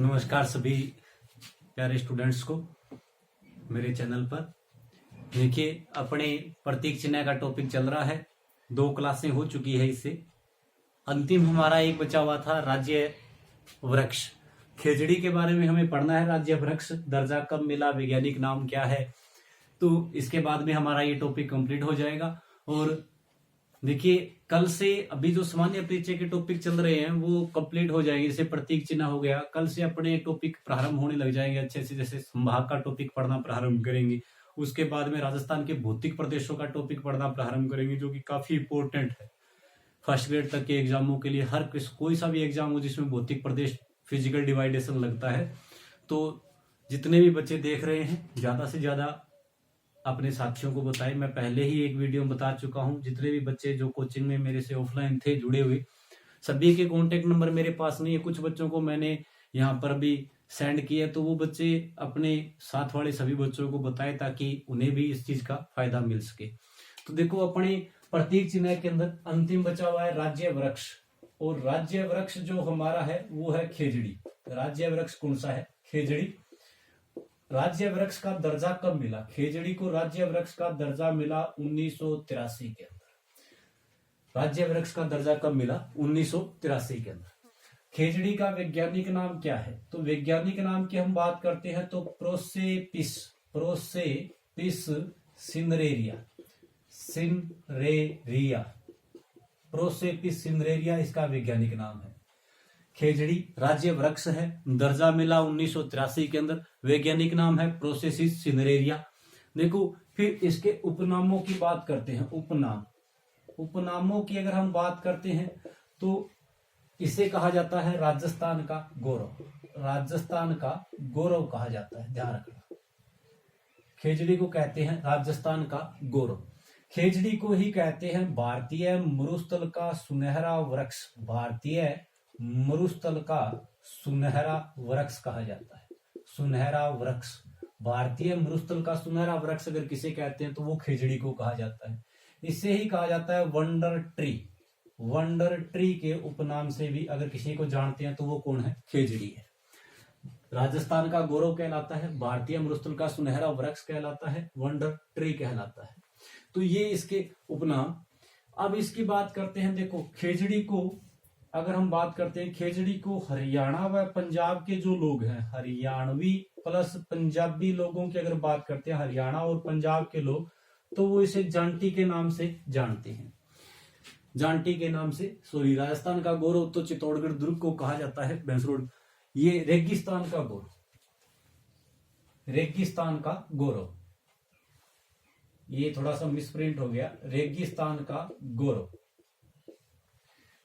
नमस्कार सभी प्यारे स्टूडेंट्स को मेरे चैनल पर। देखिए, अपने प्रतीक चिन्ह का टॉपिक चल रहा है। 2 क्लासें हो चुकी है इससे। अंतिम हमारा एक बचा हुआ था राज्य वृक्ष। खेजड़ी के बारे में हमें पढ़ना है। राज्य वृक्ष दर्जा कब मिला, वैज्ञानिक नाम क्या है। तो इसके बाद में हमारा ये टॉपिक कंप्लीट हो जाएगा। और देखिए, कल से अभी जो सामान्य परिचय के टॉपिक चल रहे हैं वो कंप्लीट हो जाएंगे। जैसे प्रतीक चिन्ह हो गया, कल से अपने टॉपिक प्रारंभ होने लग जाएंगे अच्छे से। जैसे संभाग का टॉपिक पढ़ना प्रारंभ करेंगे। उसके बाद में राजस्थान के भौतिक प्रदेशों का टॉपिक पढ़ना प्रारंभ करेंगे, जो कि काफी इंपॉर्टेंट है फर्स्ट ग्रेड तक के एग्जामों के लिए। हर कोई सा भी एग्जाम हो जिसमें भौतिक प्रदेश फिजिकल डिवाइडेशन लगता है, तो जितने भी बच्चे देख रहे हैं ज्यादा से ज्यादा अपने साथियों को बताएं। मैं पहले ही एक वीडियो में बता चुका हूं। जितने भी बच्चे जो कोचिंग में मेरे से ऑफलाइन थे जुड़े हुए, सभी के कॉन्टेक्ट नंबर मेरे पास नहीं है। कुछ बच्चों को मैंने यहाँ पर भी सेंड किया, तो वो बच्चे अपने साथ वाले सभी बच्चों को बताएं ताकि उन्हें भी इस चीज का फायदा मिल सके। तो देखो, अपने प्रतीक चिन्ह के अंदर अंतिम बचा हुआ है राज्य वृक्ष। और राज्य वृक्ष जो हमारा है वो है खेजड़ी। राज्य वृक्ष कौन सा है? खेजड़ी। राज्य वृक्ष का दर्जा कब मिला? खेजड़ी को राज्य वृक्ष का दर्जा मिला 1983 के अंदर। राज्य वृक्ष का दर्जा कब मिला? 1983 के अंदर। खेजड़ी का वैज्ञानिक नाम क्या है? तो वैज्ञानिक नाम की हम बात करते हैं तो प्रोसेपिस सिनरेरिया प्रोसेपिस सिनरेरिया इसका वैज्ञानिक नाम है। खेजड़ी राज्य वृक्ष है, दर्जा मिला 1983 के अंदर, वैज्ञानिक नाम है प्रोसेसिस सिनरेरिया। देखो, फिर इसके उपनामों की बात करते हैं। उपनामों की अगर हम बात करते हैं तो इसे कहा जाता है राजस्थान का गौरव। राजस्थान का गौरव कहा जाता है, ध्यान रखना। खेजड़ी को कहते हैं राजस्थान का गौरव। खेजड़ी को ही कहते हैं भारतीय मरुस्थल का सुनहरा वृक्ष। भारतीय मरुस्थल का सुनहरा वृक्ष कहा जाता है। सुनहरा वृक्ष, भारतीय मरुस्थल का सुनहरा वृक्ष अगर किसे कहते हैं तो वो खेजड़ी को कहा जाता है। इसे ही कहा जाता है वंडर ट्री। वंडर ट्री के उपनाम से भी अगर किसी को जानते हैं तो वो कौन है? खेजड़ी है। राजस्थान का गौरव कहलाता है, भारतीय मरुस्थल का सुनहरा वृक्ष कहलाता है, वंडर ट्री कहलाता है। तो ये इसके उपनाम। अब इसकी बात करते हैं। देखो, खेजड़ी को अगर हम बात करते हैं, खेजड़ी को हरियाणा व पंजाब के जो लोग हैं, हरियाणवी प्लस पंजाबी लोगों की अगर बात करते हैं, हरियाणा और पंजाब के लोग, तो वो इसे जांटी के नाम से जानते हैं। जांटी के नाम से। सॉरी, राजस्थान का गौरव तो चित्तौड़गढ़ दुर्ग को कहा जाता है, भैंसरोड। ये रेगिस्तान का गौरव, रेगिस्तान का गौरव, ये थोड़ा सा मिसप्रिंट हो गया। रेगिस्तान का गौरव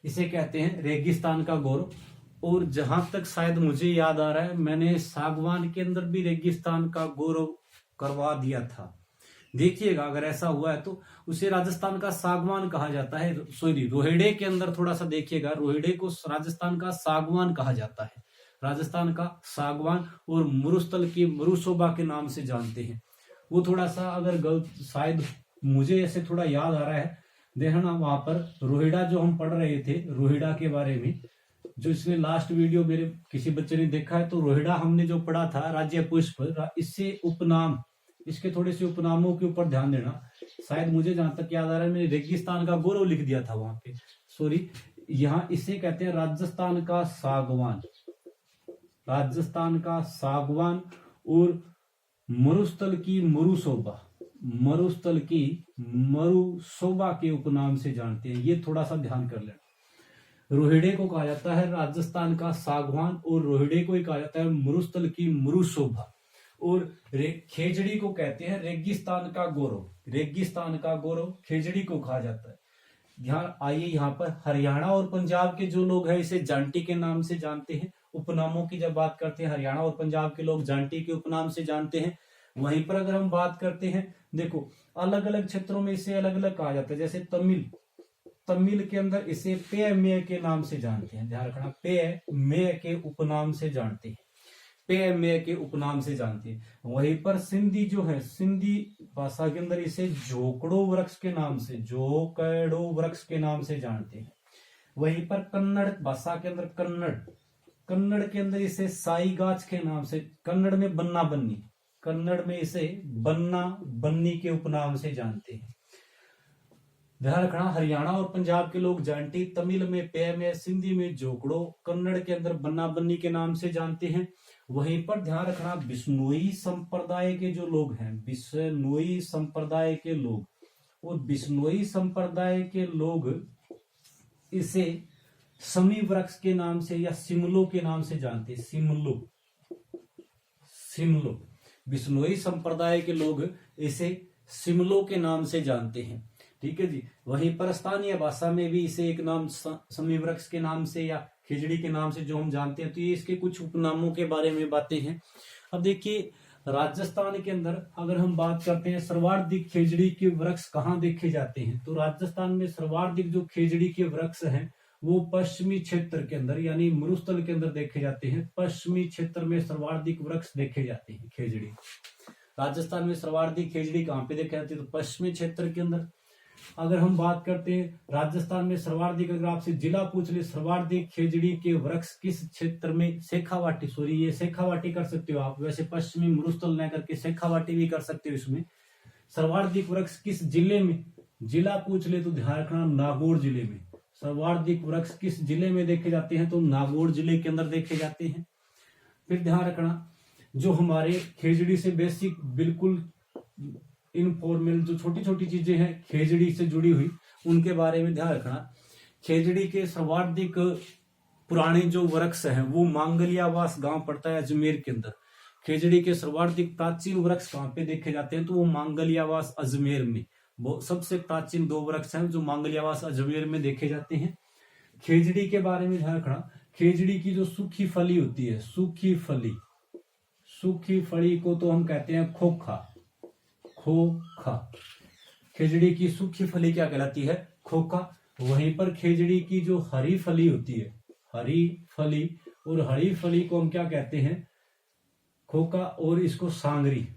इसे कहते हैं, रेगिस्तान का गौरव। और जहां तक शायद मुझे याद आ रहा है, मैंने सागवान के अंदर भी रेगिस्तान का गौरव करवा दिया था। देखिएगा, अगर ऐसा हुआ है तो उसे राजस्थान का सागवान कहा जाता है। सॉरी, रोहिड़े के अंदर थोड़ा सा देखिएगा, रोहिड़े को राजस्थान का सागवान कहा जाता है। राजस्थान का सागवान। और मरुस्थल की मरुशोभा के नाम से जानते हैं। वो थोड़ा सा अगर गलत, शायद मुझे ऐसे थोड़ा याद आ रहा है, देखना वहां पर रोहिड़ा जो हम पढ़ रहे थे, रोहिड़ा के बारे में, जो इसने लास्ट वीडियो मेरे किसी बच्चे ने देखा है, तो रोहिड़ा हमने जो पढ़ा था राज्य पुष्प, इससे उपनाम, इसके थोड़े से उपनामों के ऊपर ध्यान देना। शायद मुझे जहां तक याद आ रहा है, मैंने रेगिस्तान का गौरव लिख दिया था वहां पे। सॉरी, यहाँ इसे कहते हैं राजस्थान का सागवान। राजस्थान का सागवान। और मरुस्थल की मरुशोभा, मरुस्थल की मरुशोभा के उपनाम से जानते हैं। ये थोड़ा सा ध्यान कर लेना। रोहिड़े को कहा जाता है राजस्थान का सागवान, और रोहिड़े को ही कहा जाता है मरुस्थल की मरुशोभा। और खेजड़ी को कहते हैं रेगिस्तान का गौरव। रेगिस्तान का गौरव खेजड़ी को कहा जाता है। ध्यान आइए, यहाँ पर हरियाणा और पंजाब के जो लोग हैं इसे जांटी के नाम से जानते हैं। उपनामों की जब बात करते हैं, हरियाणा और पंजाब के लोग जांटी के उपनाम से जानते हैं। वहीं पर अगर हम बात करते हैं, देखो, अलग अलग क्षेत्रों में इसे अलग अलग कहा जाता है। जैसे तमिल के अंदर इसे पेय मेय के नाम से जानते हैं। ध्यान रखना, पेय मेय के उपनाम से जानते हैं। पेय मेय के उपनाम से जानते हैं। वहीं पर सिंधी जो है, सिंधी भाषा के अंदर इसे जोकड़ो वृक्ष के नाम से, जोकड़ो वृक्ष के नाम से जानते हैं। वहीं पर कन्नड़ भाषा के अंदर कन्नड़ कन्नड़ के अंदर इसे साई गाछ के नाम से, कन्नड़ में बन्ना बन्नी, कन्नड़ में इसे बन्ना बन्नी के उपनाम से जानते हैं। ध्यान रखना, हरियाणा और पंजाब के लोग जांटी, तमिल में पे में, सिंधी में जोकड़ो, कन्नड़ के अंदर बन्ना बन्नी के नाम से जानते हैं। वहीं पर ध्यान रखना, बिश्नोई संप्रदाय के जो लोग हैं, बिश्नोई संप्रदाय के लोग, और बिश्नोई संप्रदाय के लोग इसे समी वृक्ष के नाम से या सिमलो के नाम से जानते हैं। सिमलो, सिमलो, बिश्नोई संप्रदाय के लोग इसे सिमलो के नाम से जानते हैं। ठीक है जी। वहीं पर स्थानीय भाषा में भी इसे एक नाम समी वृक्ष के नाम से या खिजड़ी के नाम से जो हम जानते हैं। तो ये इसके कुछ उपनामों के बारे में बातें हैं। अब देखिए, राजस्थान के अंदर अगर हम बात करते हैं सर्वाधिक खेजड़ी के वृक्ष कहाँ देखे जाते हैं, तो राजस्थान में सर्वाधिक जो खेजड़ी के वृक्ष हैं वो पश्चिमी क्षेत्र के अंदर यानी मरुस्थल के अंदर देखे जाते हैं। पश्चिमी क्षेत्र में सर्वाधिक वृक्ष देखे जाते हैं खेजड़ी। राजस्थान में सर्वाधिक खेजड़ी कहाँ पे देखे जाती है, तो पश्चिमी क्षेत्र के अंदर। अगर हम बात करते हैं राजस्थान में सर्वाधिक, अगर आपसे जिला पूछ ले सर्वाधिक खेजड़ी के वृक्ष किस क्षेत्र में, शेखावाटी, सॉरी ये शेखावाटी कर सकते हो आप, वैसे पश्चिमी मरुस्थल न करके शेखावाटी भी कर सकते हो। इसमें सर्वाधिक वृक्ष किस जिले में, जिला पूछ ले तो ध्यान रखना नागौर जिले में। सर्वाधिक वृक्ष किस जिले में देखे जाते हैं, तो नागौर जिले के अंदर देखे जाते हैं। फिर ध्यान रखना, जो हमारे खेजड़ी से बेसिक बिल्कुल इनफॉर्मल जो छोटी छोटी चीजें हैं खेजड़ी से जुड़ी हुई, उनके बारे में ध्यान रखना। खेजड़ी के सर्वाधिक पुराने जो वृक्ष हैं वो मांगलियावास गांव पड़ता है अजमेर के अंदर। खेजड़ी के सर्वाधिक प्राचीन वृक्ष कहाँ पे देखे जाते हैं, तो वो मांगलियावास अजमेर में। वो सबसे प्राचीन 2 वृक्ष हैं जो मांगलियावास अजमेर में देखे जाते हैं। खेजड़ी के बारे में ध्यान रखना, खेजड़ी की जो सूखी फली होती है, सूखी फली, सूखी फली को तो हम कहते हैं खोखा, खोखा। खेजड़ी की सूखी फली क्या कहलाती है, खोखा। वहीं पर खेजड़ी की जो हरी फली होती है, हरी फली, और हरी फली को हम क्या कहते हैं, खोखा, और इसको सांगरी।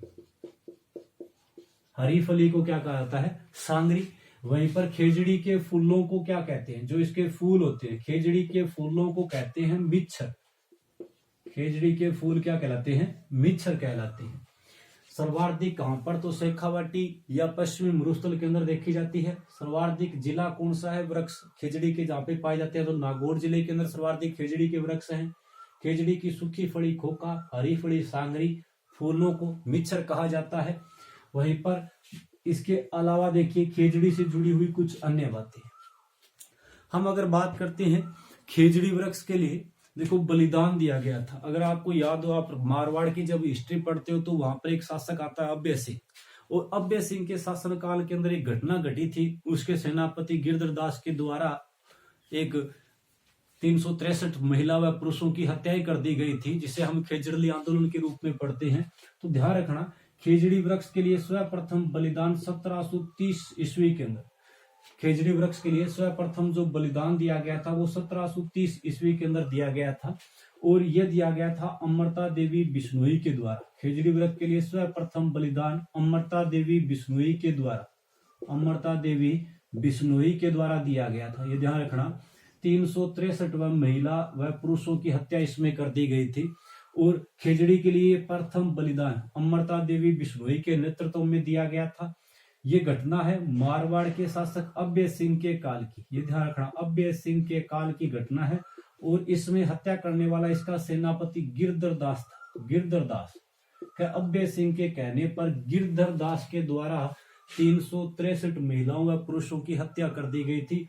हरी फली को क्या कहा जाता है, सांगरी। वहीं पर खेजड़ी के फूलों को क्या कहते हैं, जो इसके फूल होते हैं, खेजड़ी के फूलों को कहते हैं मिच्छर। खेजड़ी के फूल क्या कहलाते हैं, मिच्छर कहलाते हैं। सर्वाधिक कहां पर, तो शेखावाटी या पश्चिमी मरुस्थल के अंदर देखी जाती है। सर्वाधिक जिला कौन सा है वृक्ष खेजड़ी के जहां पे पाए जाते हैं, तो नागौर जिले के अंदर सर्वाधिक खेजड़ी के वृक्ष हैं। खेजड़ी की सूखी फड़ी खोखा, हरी फड़ी सांगरी, फूलों को मिच्छर कहा जाता है। वहीं पर इसके अलावा देखिए खेजड़ी से जुड़ी हुई कुछ अन्य बातें। हम अगर बात करते हैं खेजड़ी वृक्ष के लिए, देखो बलिदान दिया गया था। अगर आपको याद हो, आप मारवाड़ की जब हिस्ट्री पढ़ते हो तो वहां पर एक शासक आता है अभय सिंह, और अभय सिंह के शासनकाल के अंदर एक घटना घटी थी। उसके सेनापति गिरधर दास के द्वारा एक 363 महिला व पुरुषों की हत्याएं कर दी गई थी, जिसे हम खेजड़ी आंदोलन के रूप में पढ़ते हैं। तो ध्यान रखना, खेजड़ी वृक्ष के लिए सर्वप्रथम बलिदान 1730 ईस्वी के अंदर, खेजड़ी वृक्ष के लिए सर्वप्रथम जो बलिदान दिया गया था वो 1730 ईस्वी के अंदर दिया गया था, और यह दिया गया था अमृता देवी बिश्नोई के द्वारा। खेजड़ी वृक्ष के लिए सर्वप्रथम बलिदान अमृता देवी बिश्नोई के द्वारा, अमृता देवी बिश्नोई के द्वारा दिया गया था। ये ध्यान रखना, 363 महिला व पुरुषों की हत्या इसमें कर दी गई थी, और खेजड़ी के लिए प्रथम बलिदान अमृता देवी बिश्नोई के नेतृत्व में दिया गया था। ये घटना है मारवाड़ के शासक अभय सिंह के काल की। ये ध्यान रखना, अभय सिंह के काल की घटना है, और इसमें हत्या करने वाला इसका सेनापति गिरधर दास था। गिरधर दास अभय सिंह के कहने पर गिरधर दास के द्वारा 363 महिलाओं व पुरुषों की हत्या कर दी गई थी,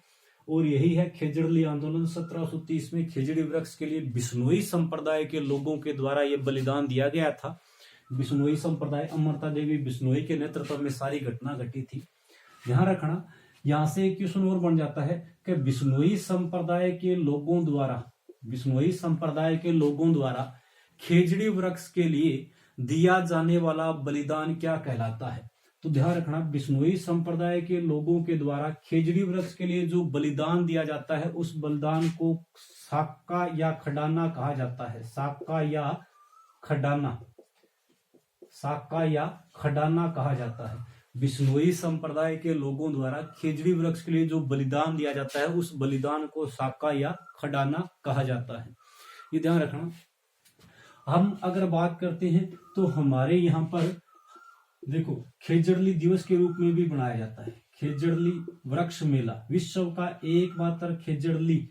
और यही है खेजड़ी आंदोलन। 1730 में खेजड़ी वृक्ष के लिए बिश्नोई संप्रदाय के लोगों के द्वारा यह बलिदान दिया गया था। बिश्नोई संप्रदाय अमृता देवी बिश्नोई के नेतृत्व में सारी घटना घटी थी। ध्यान रखना, यहां से एक क्वेश्चन और बन जाता है कि बिश्नोई संप्रदाय के लोगों द्वारा, बिश्नोई संप्रदाय के लोगों द्वारा खेजड़ी वृक्ष के लिए दिया जाने वाला बलिदान क्या कहलाता है। तो ध्यान रखना, बिश्नोई संप्रदाय के लोगों के द्वारा खेजड़ी वृक्ष के लिए जो बलिदान दिया जाता है उस बलिदान को साका या खडाना कहा जाता है। साका या खडाना, साका या खडाना कहा जाता है। बिश्नोई संप्रदाय के लोगों द्वारा खेजड़ी वृक्ष के लिए जो बलिदान दिया जाता है उस बलिदान को साका या खडाना कहा जाता है। ये ध्यान रखना। हम अगर बात करते हैं तो हमारे यहाँ पर देखो खेजड़ली दिवस के रूप में भी मनाया जाता है। खेजड़ली वृक्ष मेला, विश्व का एकमात्र खेजड़ली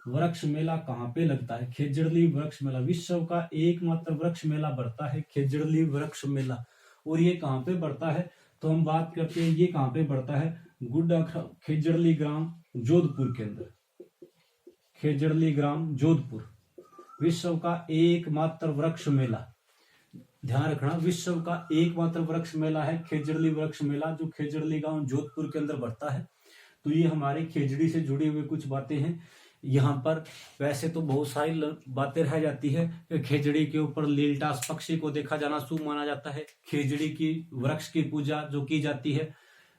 वृक्ष मेला कहाँ पे लगता है? खेजड़ली वृक्ष मेला, विश्व का एकमात्र वृक्ष मेला बढ़ता है खेजड़ली वृक्ष मेला। और ये कहाँ पे बढ़ता है? तो हम बात करते हैं ये कहाँ पे बढ़ता है? गुड्डा खेजड़ली ग्राम जोधपुर के अंदर। खेजड़ली ग्राम जोधपुर, विश्व का एकमात्र वृक्ष मेला। ध्यान रखना, विश्व का एकमात्र वृक्ष मेला है खेजड़ली वृक्ष मेला, जो खेजड़ली गांव जोधपुर के अंदर बढ़ता है। तो ये हमारे खेजड़ी से जुड़ी हुई कुछ बातें हैं। यहाँ पर वैसे तो बहुत सारी बातें रह जाती है कि खेजड़ी के ऊपर लीलटास पक्षी को देखा जाना शुभ माना जाता है। खेजड़ी की वृक्ष की पूजा जो की जाती है,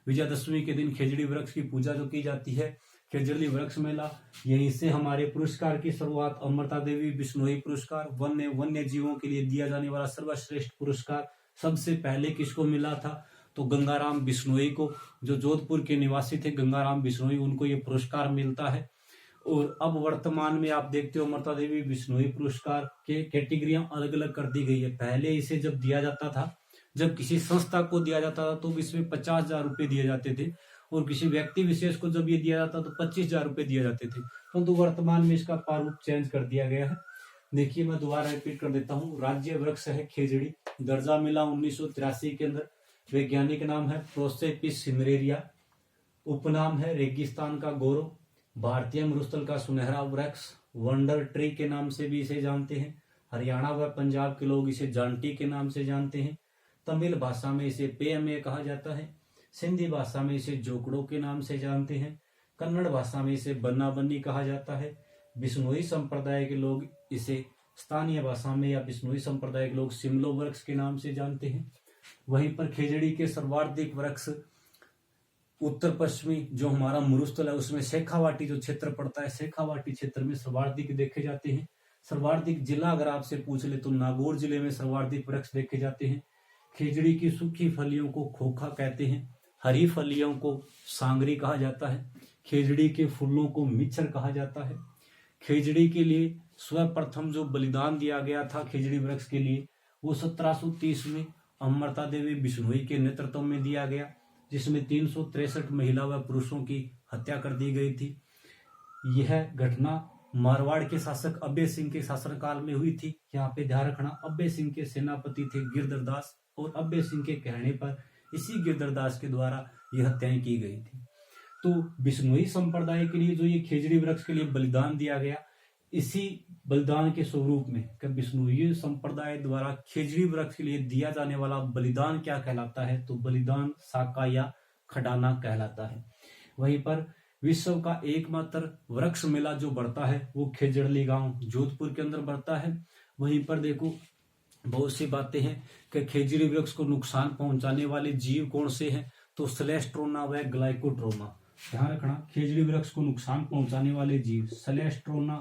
विजयादशमी के दिन खेजड़ी वृक्ष की पूजा जो की जाती है। खेजड़ली वृक्ष मेला, यहीं से हमारे पुरस्कार की शुरुआत अमृता देवी बिश्नोई पुरस्कार, वन्य जीवों के लिए दिया जाने वाला सर्वश्रेष्ठ पुरस्कार सबसे पहले किसको मिला था? तो गंगाराम बिश्नोई को, जो जोधपुर के निवासी थे गंगाराम बिश्नोई, उनको ये पुरस्कार मिलता है। और अब वर्तमान में आप देखते हो अमृता देवी बिश्नोई पुरस्कार के कैटेगरियां अलग अलग कर दी गई है। पहले इसे जब दिया जाता था, जब किसी संस्था को दिया जाता था तो इसमें 50,000 रुपए दिए जाते थे, और किसी व्यक्ति विशेष को जब ये दिया जाता तो 25,000 रुपए दिए जाते थे। परंतु वर्तमान में इसका प्रारूप चेंज कर दिया गया है। देखिए मैं दोबारा रिपीट कर देता हूँ। राज्य वृक्ष है खेजड़ी, दर्जा मिला 1983 के अंदर। वैज्ञानिक नाम है प्रोसेपिस सिनरेरिया, उपनाम है रेगिस्तान का गौरव, भारतीय मरुस्थल का सुनहरा वृक्ष, वंडर ट्री के नाम से भी इसे जानते हैं। हरियाणा व पंजाब के लोग इसे जानटी के नाम से जानते हैं। तमिल भाषा में इसे पेयमे कहा जाता है। सिंधी भाषा में इसे जोकड़ो के नाम से जानते हैं। कन्नड़ भाषा में इसे बन्ना बन्नी कहा जाता है। बिश्नोई संप्रदाय के लोग इसे स्थानीय भाषा में या बिश्नोई संप्रदाय के लोग सिमलो वृक्ष के नाम से जानते हैं। वहीं पर खेजड़ी के सर्वाधिक वृक्ष उत्तर पश्चिमी जो हमारा मरुस्थल है उसमें शेखावाटी जो क्षेत्र पड़ता है, शेखावाटी क्षेत्र में सर्वाधिक देखे जाते हैं। सर्वाधिक जिला अगर आपसे पूछ ले तो नागौर जिले में सर्वाधिक वृक्ष देखे जाते हैं। खेजड़ी की सूखी फलियों को खोखा कहते हैं, हरी फलियों को सांगरी कहा जाता है, खेजड़ी के फूलों को मिच्छर कहा जाता है। खेजड़ी के लिए सर्वप्रथम जो बलिदान दिया गया था खेजड़ी वृक्ष के लिए, वो 1730 में अमृता देवी बिश्नोई के नेतृत्व में दिया गया, जिसमें 363 महिला व पुरुषों की हत्या कर दी गई थी। यह घटना मारवाड़ के शासक अब्बे सिंह के शासनकाल में हुई थी। यहाँ पे ध्यान रखना, अब्बे सिंह के सेनापति थे गिरधरदास, और अब्बे सिंह के कहने पर इसी गिरधरदास के द्वारा यह हत्याएं की गई थी। तो बिश्नोई संप्रदाय के लिए जो ये खेजड़ी वृक्ष के लिए बलिदान दिया गया, इसी बलिदान के स्वरूप में बिश्नोई संप्रदाय द्वारा खेजड़ी वृक्ष के लिए दिया जाने वाला बलिदान क्या कहलाता है? तो बलिदान साका या खडाना कहलाता है। वहीं पर विश्व का एकमात्र वृक्ष मेला जो बढ़ता है वो खेजड़ली गांव जोधपुर के अंदर बढ़ता है। वहीं पर देखो बहुत सी बातें हैं कि खेजड़ी वृक्ष को नुकसान पहुंचाने वाले जीव कौन से हैं? तो स्लेस्ट्रोना व ग्लाइकोट्रोमा। ध्यान रखना, खेजड़ी वृक्ष को नुकसान पहुंचाने वाले जीव स्लेस्ट्रोना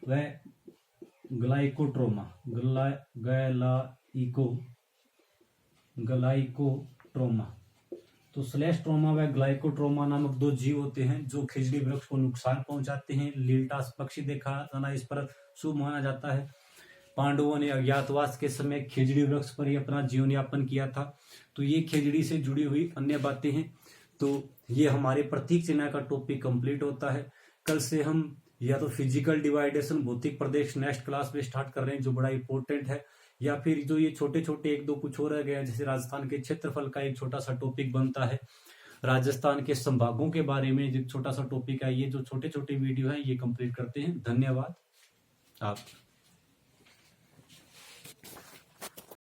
व ग्लाइकोट्रोमा, ग्लाइकोट्रोमा। तो स्लेस्ट्रोमा व ग्लाइकोट्रोमा नामक दो जीव होते हैं जो खेजड़ी वृक्ष को नुकसान पहुंचाते हैं। लीलटास पक्षी देखा जाना इस पर शुभ माना जाता है। पांडवों ने अज्ञातवास के समय खेजड़ी वृक्ष पर ही अपना जीवन यापन किया था। तो ये खेजड़ी से जुड़ी हुई अन्य बातें हैं। तो ये हमारे प्रतीक चिन्ह का टॉपिक कंप्लीट होता है। कल से हम या तो फिजिकल डिवाइडेशन भौतिक प्रदेश नेक्स्ट क्लास में स्टार्ट कर रहे हैं जो बड़ा इंपॉर्टेंट है, या फिर जो ये छोटे छोटे एक दो कुछ और रह गया, जैसे राजस्थान के क्षेत्रफल का एक छोटा सा टॉपिक बनता है, राजस्थान के संभागों के बारे में जो छोटा सा टॉपिक है, ये जो छोटे छोटे वीडियो है ये कंप्लीट करते हैं। धन्यवाद आप।